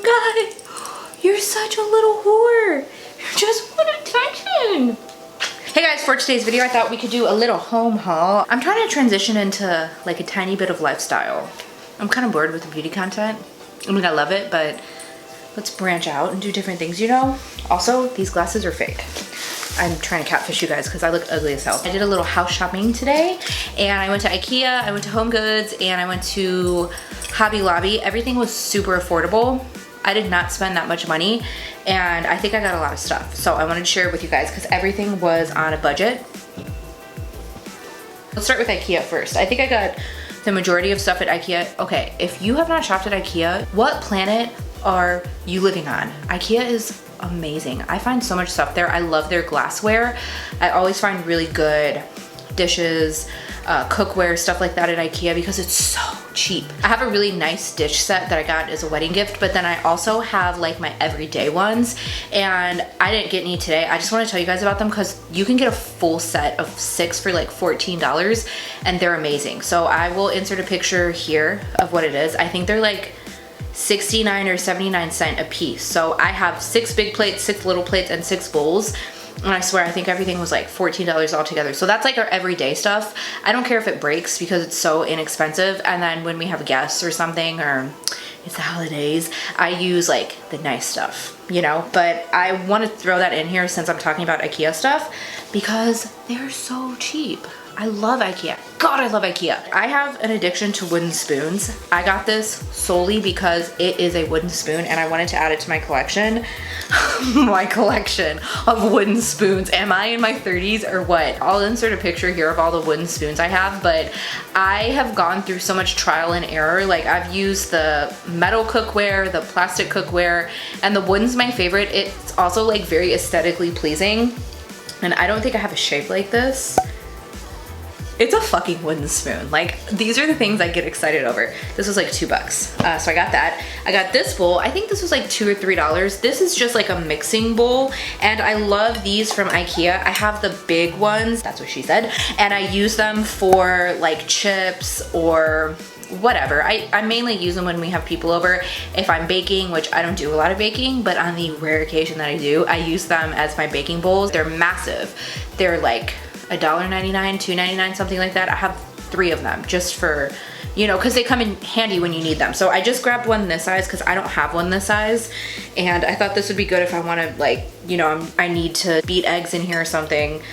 guy, you're such a little whore. You just want attention. Hey guys, for today's video, I thought we could do a little home haul. I'm trying to transition into like a tiny bit of lifestyle. I'm kind of bored with the beauty content. I mean, I love it, but let's branch out and do different things, you know? Also, these glasses are fake. I'm trying to catfish you guys because I look ugly as hell. I did a little house shopping today and I went to IKEA, I went to Home Goods, and I went to Hobby Lobby. Everything was super affordable. I did not spend that much money and I think I got a lot of stuff. So I wanted to share it with you guys because everything was on a budget. Let's start with IKEA first. I think I got the majority of stuff at IKEA. Okay, if you have not shopped at IKEA, what planet are you living on? IKEA is amazing. I find so much stuff there. I love their glassware. I always find really good dishes, cookware, stuff like that at IKEA because it's so cheap. I have a really nice dish set that I got as a wedding gift, but then I also have like my everyday ones, and I didn't get any today. I just want to tell you guys about them because you can get a full set of 6 for like $14 and they're amazing. So I will insert a picture here of what it is. I think they're like 69 or 79 cents a piece. So I have 6 big plates, 6 little plates, and 6 bowls. And I swear, I think everything was like $14 altogether. So that's like our everyday stuff. I don't care if it breaks because it's so inexpensive. And then when we have guests or something, or it's the holidays, I use like the nice stuff, you know? But I want to throw that in here since I'm talking about IKEA stuff because they're so cheap. I love IKEA. God, I love IKEA. I have an addiction to wooden spoons. I got this solely because it is a wooden spoon and I wanted to add it to my collection. My collection of wooden spoons. Am I in my 30s or what? I'll insert a picture here of all the wooden spoons I have, but I have gone through so much trial and error. Like, I've used the metal cookware, the plastic cookware, and the wooden's my favorite. It's also like very aesthetically pleasing. And I don't think I have a shape like this. It's a fucking wooden spoon. Like, these are the things I get excited over. This was like $2. So I got that. I got this bowl. I think this was like $2 or $3. This is just like a mixing bowl. And I love these from IKEA. I have the big ones. That's what she said. And I use them for like chips or whatever. I mainly use them when we have people over. If I'm baking, which I don't do a lot of baking, but on the rare occasion that I do, I use them as my baking bowls. They're massive. They're like $1.99, $2.99, something like that. I have 3 of them just for, you know, because they come in handy when you need them. So I just grabbed one this size because I don't have one this size. And I thought this would be good if I want to, like, you know, I need to beat eggs in here or something.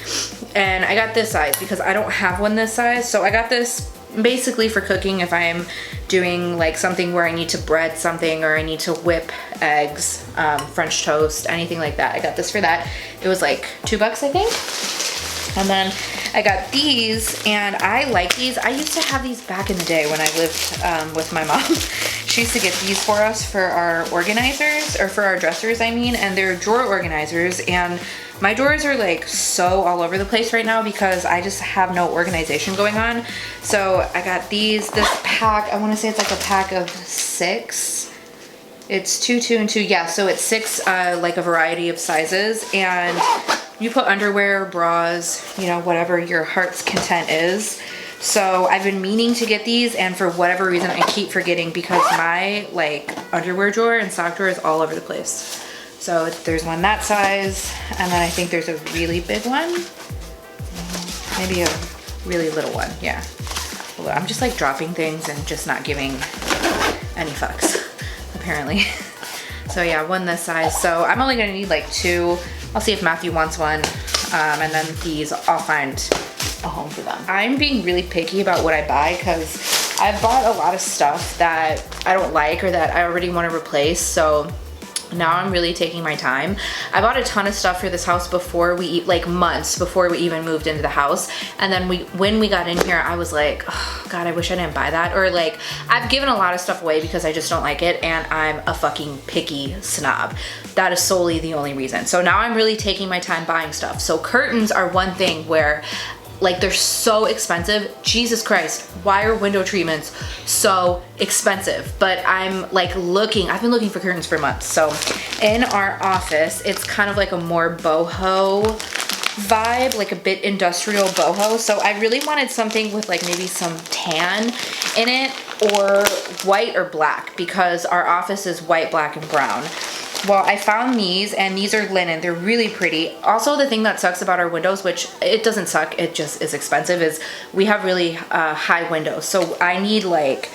And I got this size because I don't have one this size. So I got this basically for cooking if I'm doing like something where I need to bread something or I need to whip eggs, French toast, anything like that. I got this for that. It was like $2, I think. And then I got these, and I like these. I used to have these back in the day when I lived with my mom. She used to get these for us for our organizers, or for our dressers, I mean, and they're drawer organizers. And my drawers are like so all over the place right now because I just have no organization going on. So I got these, this pack, I want to say it's like a pack of 6. It's 2, 2, and 2. Yeah, so it's 6, like a variety of sizes. And you put underwear, bras, you know, whatever your heart's content is. So I've been meaning to get these, and for whatever reason I keep forgetting because my like underwear drawer and sock drawer is all over the place. So there's one that size, and then I think there's a really big one. Maybe a really little one, yeah. I'm just like dropping things and just not giving any fucks, apparently. So yeah, one this size. So I'm only gonna need like 2. I'll see if Matthew wants one, and then these, I'll find a home for them. I'm being really picky about what I buy because I've bought a lot of stuff that I don't like or that I already want to replace, so now I'm really taking my time. I bought a ton of stuff for this house before we, like months before we even moved into the house. And then when we got in here, I was like, oh God, I wish I didn't buy that. Or like, I've given a lot of stuff away because I just don't like it and I'm a fucking picky snob. That is solely the only reason. So now I'm really taking my time buying stuff. So curtains are one thing where like they're so expensive. Jesus Christ, why are window treatments so expensive? But I'm like I've been looking for curtains for months. So in our office, it's kind of like a more boho vibe, like a bit industrial boho. So I really wanted something with like maybe some tan in it, or white or black, because our office is white, black, and brown. Well, I found these, and these are linen. They're really pretty. Also, the thing that sucks about our windows, which it doesn't suck, it just is expensive, is we have really high windows. So I need like,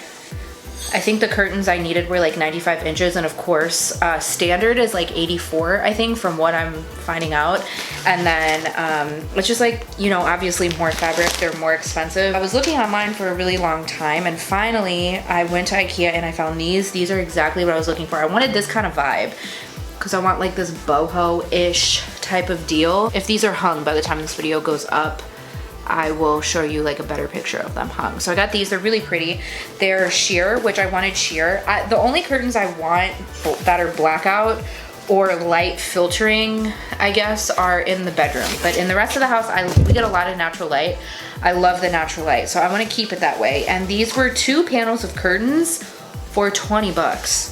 I think the curtains I needed were like 95 inches, and of course, standard is like 84, I think, from what I'm finding out. And then it's just like, you know, obviously more fabric, they're more expensive. I was looking online for a really long time, and finally I went to IKEA and I found these. These are exactly what I was looking for. I wanted this kind of vibe, because I want like this boho-ish type of deal. If these are hung by the time this video goes up, I will show you like a better picture of them hung. So I got these, they're really pretty. They're sheer, which I wanted sheer. The only curtains I want that are blackout or light filtering, I guess, are in the bedroom. But in the rest of the house, we get a lot of natural light. I love the natural light, so I wanna keep it that way. And these were 2 panels of curtains for 20 bucks.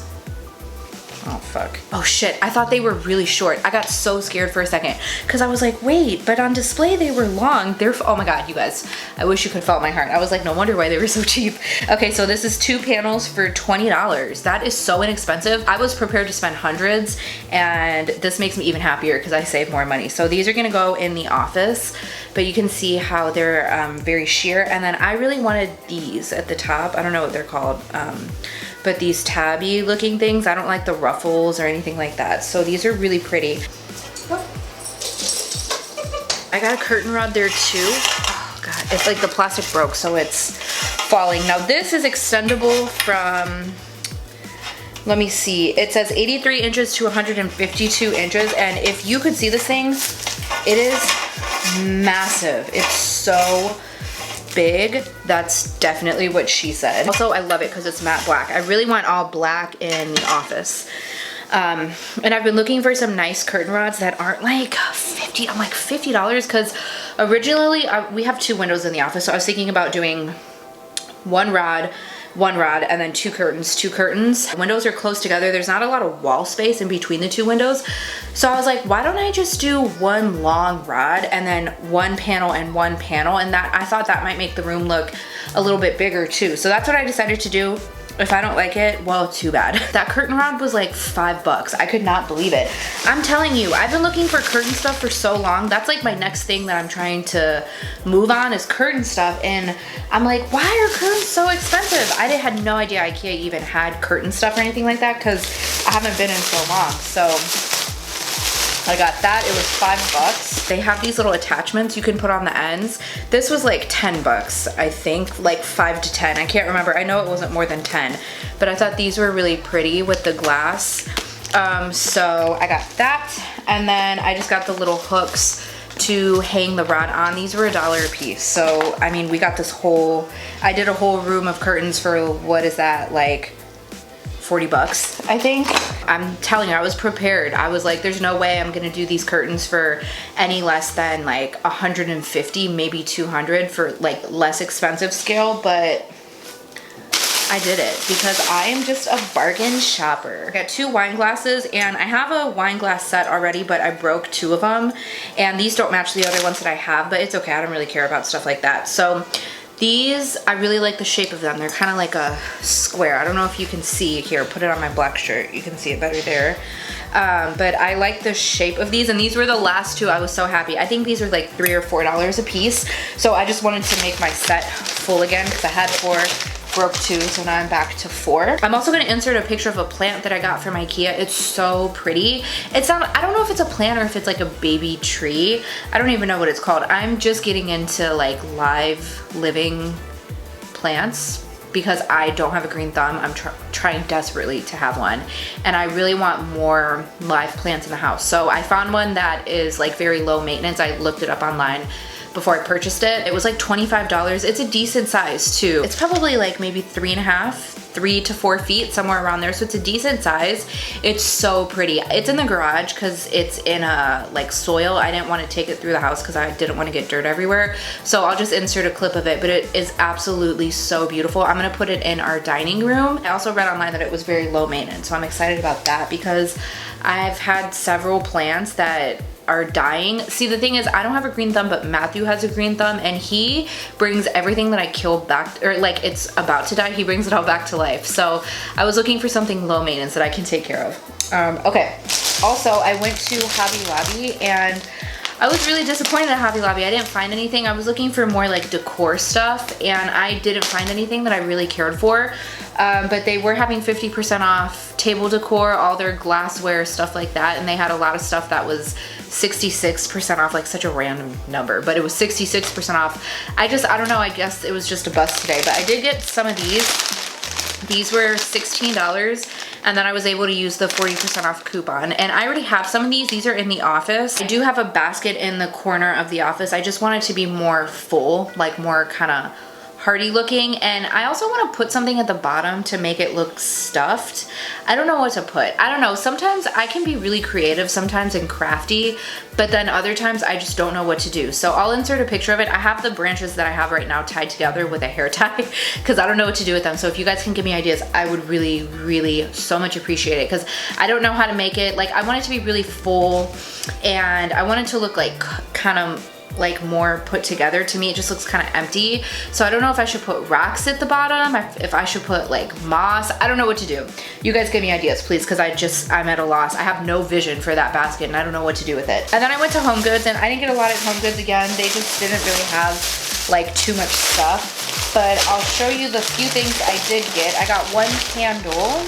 Oh, fuck. Oh, shit. I thought they were really short. I got so scared for a second because I was like, wait, but on display they were long. Oh my God, you guys. I wish you could have felt my heart. I was like, no wonder why they were so cheap. Okay, so this is 2 panels for $20. That is so inexpensive. I was prepared to spend hundreds, and this makes me even happier because I save more money. So these are gonna go in the office, but you can see how they're very sheer. And then I really wanted these at the top. I don't know what they're called. But these tabby looking things, I don't like the ruffles or anything like that. So these are really pretty. I got a curtain rod there too. Oh God, it's like the plastic broke, so it's falling. Now this is extendable from, let me see, it says 83 inches to 152 inches. And if you could see this thing, it is massive. It's so big. That's definitely what she said. Also, I love it because it's matte black. I really want all black in the office. And I've been looking for some nice curtain rods that aren't like $50. I'm like $50 because originally we have 2 windows in the office. So I was thinking about doing one rod, and then 2 curtains. Windows are close together. There's not a lot of wall space in between the 2 windows. So I was like, why don't I just do 1 long rod and then 1 panel and 1 panel? And that, I thought that might make the room look a little bit bigger too. So that's what I decided to do. If I don't like it, well, too bad. That curtain rod was like $5. I could not believe it. I'm telling you, I've been looking for curtain stuff for so long. That's like my next thing that I'm trying to move on is curtain stuff. And I'm like, why are curtains so expensive? I had no idea IKEA even had curtain stuff or anything like that because I haven't been in so long. So I got that, it was $5. They have these little attachments you can put on the ends. This was like 10 bucks, I think, like 5 to 10. I can't remember, I know it wasn't more than 10, but I thought these were really pretty with the glass. So I got that, and then I just got the little hooks to hang the rod on. These were $1 a piece. So, I mean, we got this whole, I did a whole room of curtains for, what is that, like 40 bucks, I think. I'm telling you, I was prepared. I was like, there's no way I'm gonna do these curtains for any less than like 150, maybe 200 for like less expensive scale, but I did it because I am just a bargain shopper. I got 2 wine glasses, and I have a wine glass set already, but I broke 2 of them, and these don't match the other ones that I have, but it's okay. I don't really care about stuff like that. So these, I really like the shape of them. They're kind of like a square. I don't know if you can see here. Put it on my black shirt. You can see it better there. But I like the shape of these, and these were the last 2. I was so happy. I think these were like $3 or $4 a piece. So I just wanted to make my set full again because I had 4, broke 2, so now I'm back to 4. I'm also gonna insert a picture of a plant that I got from IKEA. It's so pretty. It's not, I don't know if it's a plant or if it's like a baby tree. I don't even know what it's called. I'm just getting into like live living plants because I don't have a green thumb. I'm trying desperately to have one, and I really want more live plants in the house. So I found one that is like very low maintenance. I looked it up online before I purchased it. It was like $25. It's a decent size too. It's probably like maybe 3 to 4 feet, somewhere around there. So it's a decent size. It's so pretty. It's in the garage because it's in a like soil. I didn't want to take it through the house because I didn't want to get dirt everywhere. So I'll just insert a clip of it, but it is absolutely so beautiful. I'm gonna put it in our dining room. I also read online that it was very low maintenance. So I'm excited about that because I've had several plants that are dying. See, the thing is, I don't have a green thumb, but Matthew has a green thumb, and he brings everything that I kill back, or like it's about to die, he brings it all back to life. So I was looking for something low maintenance that I can take care of. Okay, also I went to Hobby Lobby, and I was really disappointed at Hobby Lobby. I didn't find anything. I was looking for more like decor stuff, and I didn't find anything that I really cared for. But they were having 50% off table decor, all their glassware, stuff like that. And they had a lot of stuff that was 66% off, like such a random number, but it was 66% off. I don't know, I guess it was just a bust today, but I did get some of these. These were $16. And then I was able to use the 40% off coupon. And I already have some of these. These are in the office. I do have a basket in the corner of the office. I just want it to be more full, like more kind of hearty looking. And I also want to put something at the bottom to make it look stuffed. I don't know what to put. I don't know. Sometimes I can be really creative, sometimes and crafty, but then other times I just don't know what to do. So I'll insert a picture of it. I have the branches that I have right now tied together with a hair tie because I don't know what to do with them. So if you guys can give me ideas, I would really, really so much appreciate it, because I don't know how to make it. Like, I want it to be really full, and I want it to look like kind of like more put together. To me, it just looks kind of empty. So I don't know if I should put rocks at the bottom, if I should put like moss. I don't know what to do. You guys give me ideas, please, because I'm at a loss. I have no vision for that basket, and I don't know what to do with it. And then I went to Home Goods, and I didn't get a lot at Home Goods again. They just didn't really have like too much stuff. But I'll show you the few things I did get. I got one candle,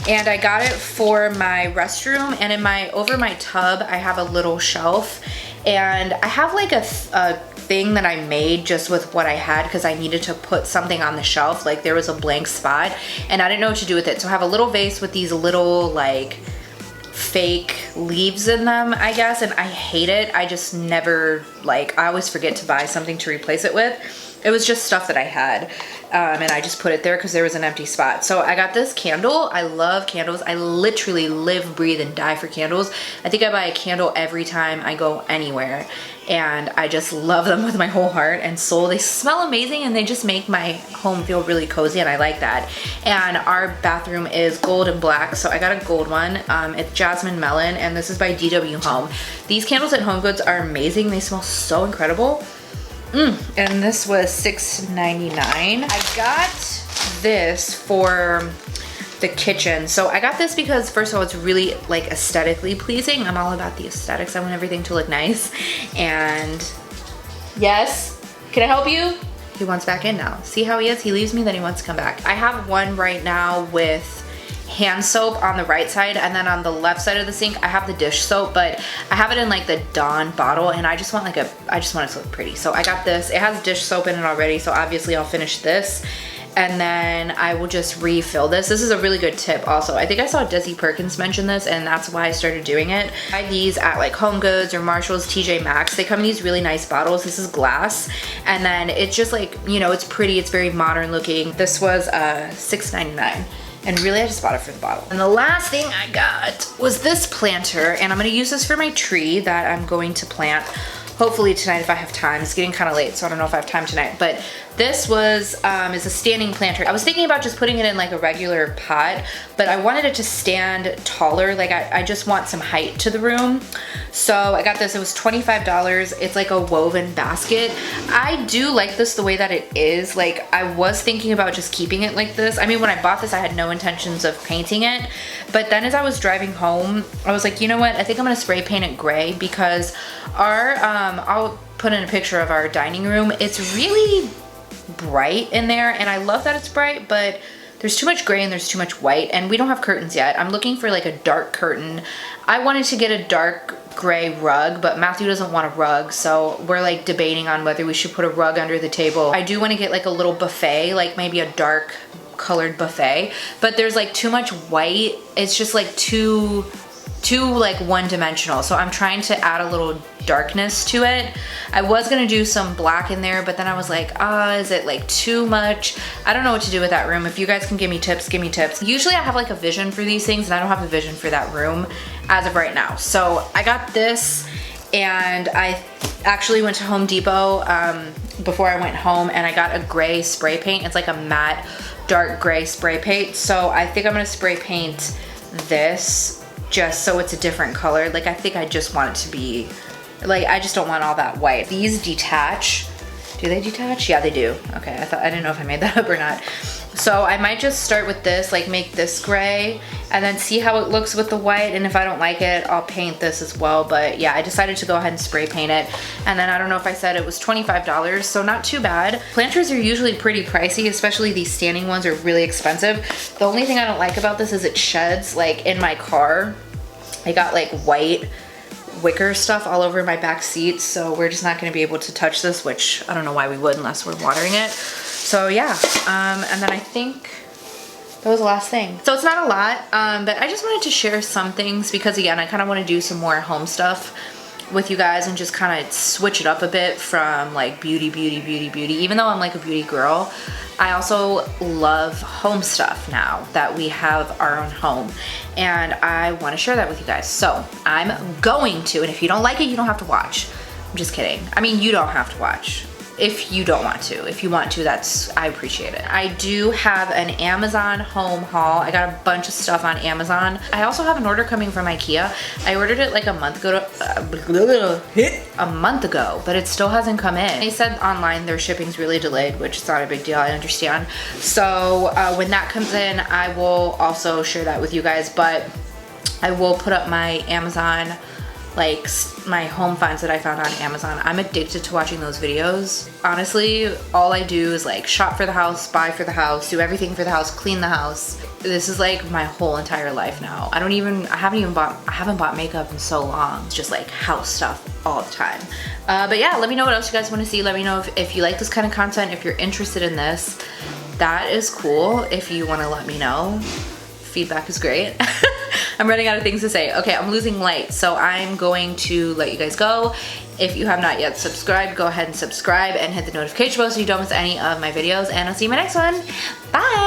and I got it for my restroom, and over my tub I have a little shelf, and I have like a thing that I made just with what I had, because I needed to put something on the shelf. Like, there was a blank spot and I didn't know what to do with it. So I have a little vase with these little like fake leaves in them, I guess, and I hate it. I just never, like, I always forget to buy something to replace it with. It was just stuff that I had, and I just put it there because there was an empty spot. So I got this candle. I love candles. I literally live, breathe, and die for candles. I think I buy a candle every time I go anywhere, and I just love them with my whole heart and soul. They smell amazing, and they just make my home feel really cozy, and I like that. And our bathroom is gold and black, so I got a gold one. It's Jasmine Melon, and this is by DW Home. These candles at Home Goods are amazing. They smell so incredible. And this was $6.99. I got this for the kitchen. So I got this because, first of all, it's really like aesthetically pleasing. I'm all about the aesthetics. I want everything to look nice. And yes, can I help you? He wants back in now. See how he is? He leaves me, then he wants to come back. I have one right now with hand soap on the right side, and then on the left side of the sink I have the dish soap, but I have it in like the Dawn bottle, and I just want it to look pretty. So I got this. It has dish soap in it already, so obviously I'll finish this, and then I will just refill this. This is a really good tip also. I think I saw Desi Perkins mention this, and that's why I started doing it. I buy these at like Home Goods or Marshall's, TJ Maxx. They come in these really nice bottles. This is glass, and then it's just like, you know, it's pretty, it's very modern looking. This was $6.99. And really, I just bought it for the bottle. And the last thing I got was this planter, and I'm gonna use this for my tree that I'm going to plant hopefully tonight if I have time. It's getting kind of late, so I don't know if I have time tonight, but this was is a standing planter. I was thinking about just putting it in like a regular pot, but I wanted it to stand taller. Like, I just want some height to the room. So I got this. It was $25. It's like a woven basket. I do like this the way that it is. Like, I was thinking about just keeping it like this. I mean, when I bought this, I had no intentions of painting it, but then as I was driving home, I was like, you know what? I think I'm gonna spray paint it gray, because our I'll put in a picture of our dining room. It's really bright in there, and I love that it's bright, but there's too much gray and there's too much white, and we don't have curtains yet. I'm looking for like a dark curtain. I wanted to get a dark gray rug, but Matthew doesn't want a rug, so we're like debating on whether we should put a rug under the table. I do want to get like a little buffet, like maybe a dark colored buffet, but there's like too much white. It's just like too like one-dimensional, so I'm trying to add a little darkness to it. I was gonna do some black in there, but then I was like, is it like too much? I don't know what to do with that room. If you guys can give me tips, give me tips. Usually I have like a vision for these things, and I don't have a vision for that room as of right now. So I got this, and I actually went to Home Depot before I went home, and I got a gray spray paint. It's like a matte dark gray spray paint. So I think I'm gonna spray paint this just so it's a different color. Like I think I just want it to be, like I just don't want all that white. These detach. Do they detach? Yeah, they do. Okay, I didn't know if I made that up or not. So I might just start with this, like make this gray and then see how it looks with the white, and if I don't like it, I'll paint this as well. But yeah, I decided to go ahead and spray paint it. And then I don't know if I said it was $25, so not too bad. Planters are usually pretty pricey, especially these standing ones are really expensive. The only thing I don't like about this is it sheds. Like in my car, I got like white wicker stuff all over my back seat, so we're just not gonna be able to touch this, which I don't know why we would unless we're watering it. So yeah, and then I think that was the last thing. So it's not a lot, but I just wanted to share some things because again, I kind of want to do some more home stuff with you guys and just kind of switch it up a bit from like beauty. Even though I'm like a beauty girl, I also love home stuff now that we have our own home, and I want to share that with you guys. So I'm going to, and if you don't like it, you don't have to watch. I'm just kidding. I mean, you don't have to watch. If you don't want to. If you want to, I appreciate it. I do have an Amazon home haul. I got a bunch of stuff on Amazon. I also have an order coming from IKEA. I ordered it like a month ago, but it still hasn't come in. They said online their shipping's really delayed, which is not a big deal, I understand. So when that comes in, I will also share that with you guys, but I will put up my Amazon, like my home finds that I found on Amazon. I'm addicted to watching those videos. Honestly, all I do is like shop for the house, buy for the house, do everything for the house, clean the house. This is like my whole entire life now. I haven't bought makeup in so long. It's just like house stuff all the time. But yeah, let me know what else you guys want to see. Let me know if you like this kind of content, if you're interested in this. That is cool. If you want to let me know, feedback is great. I'm running out of things to say. Okay, I'm losing light, so I'm going to let you guys go. If you have not yet subscribed, go ahead and subscribe and hit the notification bell so you don't miss any of my videos, and I'll see you in my next one. Bye!